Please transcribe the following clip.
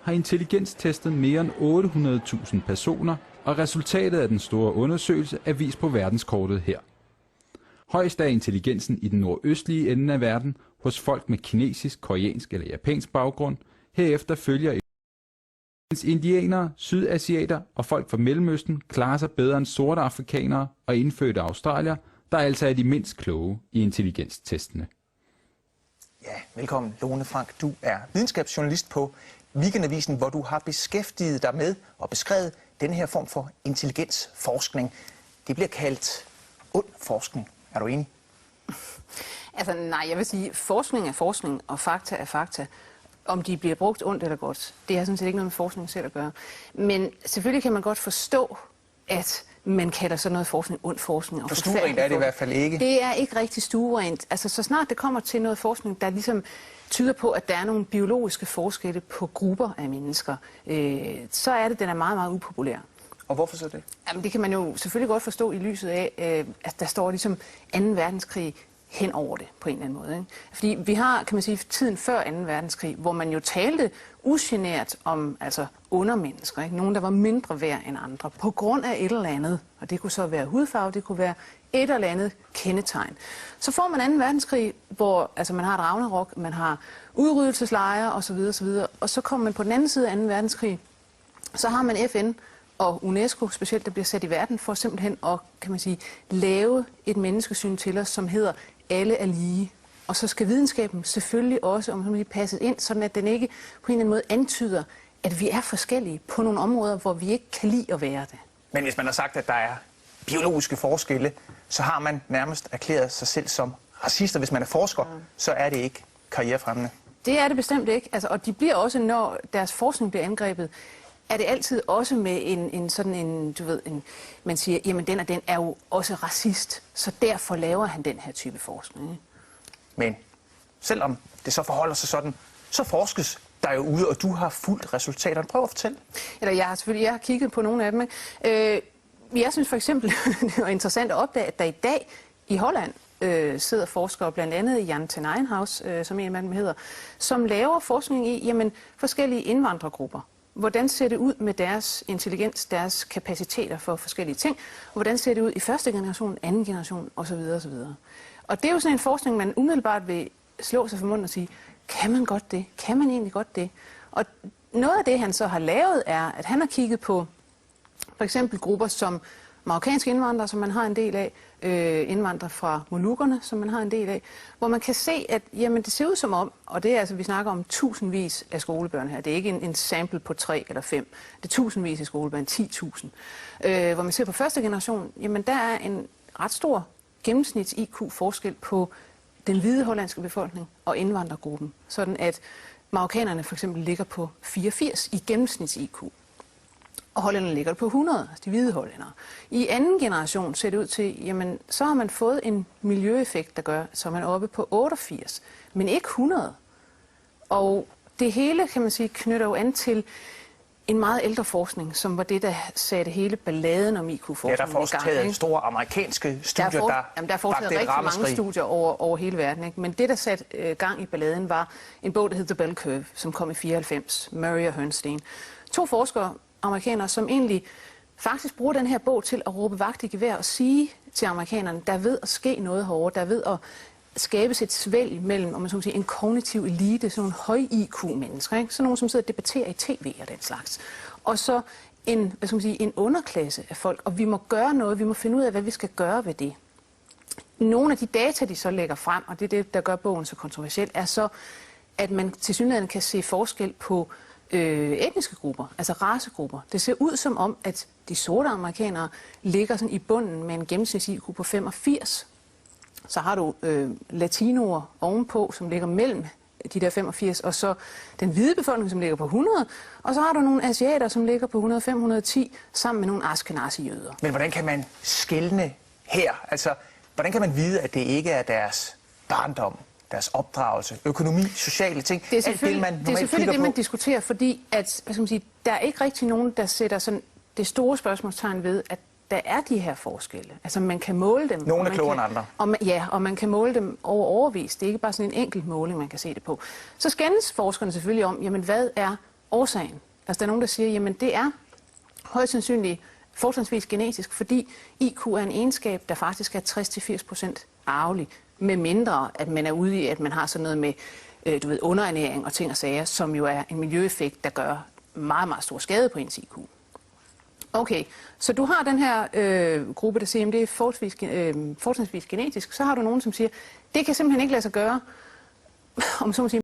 har intelligenstestet mere end 800.000 personer, og resultatet af den store undersøgelse er vist på verdenskortet her. Højst er intelligensen i den nordøstlige ende af verden hos folk med kinesisk, koreansk eller japansk baggrund. Herefter følger indianere, sydasiater og folk fra Mellemøsten klarer sig bedre end sorte afrikanere og indfødte australier, der altså er de mindst kloge i intelligenstestene. Ja, velkommen Lone Frank. Du er videnskabsjournalist på Weekendavisen, hvor du har beskæftiget dig med og beskrevet denne her form for intelligensforskning. Det bliver kaldt ond forskning. Er du enig? Altså nej, jeg vil sige, forskning er forskning, og fakta er fakta. Om de bliver brugt ondt eller godt, det har sådan set ikke noget med forskning selv at gøre. Men selvfølgelig kan man godt forstå, at man kalder sådan noget forskning ond forskning. Og for stuerent er det i hvert fald ikke. Det er ikke rigtig stuerent. Altså så snart det kommer til noget forskning, der ligesom tyder på, at der er nogle biologiske forskelle på grupper af mennesker, så er det, den er meget, meget upopulær. Og hvorfor så det? Jamen, det kan man jo selvfølgelig godt forstå i lyset af, at der står ligesom 2. verdenskrig hen over det på en eller anden måde. Ikke? Fordi vi har, kan man sige, tiden før 2. verdenskrig, hvor man jo talte ugenert om altså undermennesker, ikke? Nogen, der var mindre værd end andre, på grund af et eller andet. Og det kunne så være hudfarve, det kunne være et eller andet kendetegn. Så får man 2. verdenskrig, hvor altså, man har et Ragnarok, man har udryddelseslejre osv. osv. Og så kommer man på den anden side af 2. verdenskrig, så har man FN og UNESCO specielt, der bliver sat i verden for simpelthen at, kan man sige, lave et menneskesyn til os, som hedder alle er lige. Og så skal videnskaben selvfølgelig også, om man lige passes ind, sådan at den ikke på en eller anden måde antyder, at vi er forskellige på nogle områder, hvor vi ikke kan lide at være det. Men hvis man har sagt, at der er biologiske forskelle, så har man nærmest erklæret sig selv som racister. Hvis man er forsker, så er det ikke karrierefremmende. Det er det bestemt ikke. Altså, og de bliver også, når deres forskning bliver angrebet, er det altid også med en sådan en, du ved, man siger, jamen den og den er jo også racist, så derfor laver han den her type forskning. Ikke? Men selvom det så forholder sig sådan, så forskes der jo ude, og du har fulgt resultaterne. Prøv at fortælle. Eller jeg har kigget på nogle af dem. Ikke? Jeg synes for eksempel, det var interessant at opdage, at der i dag i Holland sidder forskere, blandt andet Jan ten Eijnhaus, som en af dem hedder, som laver forskning i jamen, forskellige indvandrergrupper. Hvordan ser det ud med deres intelligens, deres kapaciteter for forskellige ting? Og hvordan ser det ud i første generation, anden generation osv. osv. Og det er jo sådan en forskning, man umiddelbart vil slå sig for munden og sige, kan man godt det? Kan man egentlig godt det? Og noget af det, han så har lavet, er, at han har kigget på for eksempel grupper som marokkanske indvandrere, som man har en del af, indvandrere fra Molukkerne, som man har en del af, hvor man kan se, at jamen, det ser ud som om, og det er altså, vi snakker om tusindvis af skolebørn her, det er ikke en sample på 3 eller 5, det er tusindvis af skolebørn, 10.000, hvor man ser på første generation, jamen der er en ret stor gennemsnits-IQ-forskel på den hvide hollandske befolkning og indvandrergruppen, sådan at marokkanerne for eksempel ligger på 84 i gennemsnits-IQ. Og hollænderne ligger på 100, altså de hvide hollændere. I anden generation ser det ud til, jamen så har man fået en miljøeffekt, der gør, så man er oppe på 88, men ikke 100. Og det hele, kan man sige, knytter jo an til en meget ældre forskning, som var det, der satte hele balladen om IQ-forskning i gang. Ja, der er foretaget store amerikanske studier, der er foretaget rigtig mange studier over hele verden. Ikke? Men det, der satte gang i balladen, var en bog, der hed The Bell Curve, som kom i 94, Murray og Hernstein. 2 forskere, amerikanere, som egentlig faktisk bruger den her bog til at råbe vagt i gevær og sige til amerikanerne, der er ved at ske noget herovre, der er ved at skabes et svælg mellem, om man så sige, en kognitiv elite, sådan nogle høj-IQ-mennesker, ikke? Sådan nogle, som sidder og debatterer i tv og den slags. Og så en, hvad skal man sige, en underklasse af folk, og vi må gøre noget, vi må finde ud af, hvad vi skal gøre ved det. Nogle af de data, de så lægger frem, og det er det, der gør bogen så kontroversiel, er så, at man tilsyneladende kan se forskel på etniske grupper, altså racegrupper. Det ser ud som om, at de sorte amerikanere ligger sådan i bunden med en gennemsnits-IQ på 85. Så har du latinoer ovenpå, som ligger mellem de der 85, og så den hvide befolkning, som ligger på 100, og så har du nogle asiater, som ligger på 105-110, sammen med nogle ashkenazi-jøder. Men hvordan kan man skelne her? Altså, hvordan kan man vide, at det ikke er deres barndom, deres opdragelse, økonomi, sociale ting? Det er selvfølgelig det, man diskuterer, fordi at, hvad skal man sige, der er ikke rigtig nogen, der sætter sådan det store spørgsmålstegn ved, at der er de her forskelle. Altså man kan måle dem. Nogle er klogere end andre. Og man kan måle dem over overvis. Det er ikke bare sådan en enkelt måling, man kan se det på. Så skændes forskerne selvfølgelig om, jamen hvad er årsagen? Altså, der er nogen, der siger, jamen det er højst sandsynligt fortrinsvis genetisk, fordi IQ er en egenskab, der faktisk er 60-80% arvelig, med mindre at man er ude i, at man har sådan noget med underernæring og ting og sager, som jo er en miljøeffekt, der gør meget, meget stor skade på ens IQ. Okay, så du har den her gruppe, der siger, at det er fortrinsvis genetisk. Så har du nogen, som siger, det kan simpelthen ikke lade sig gøre, om så må sige,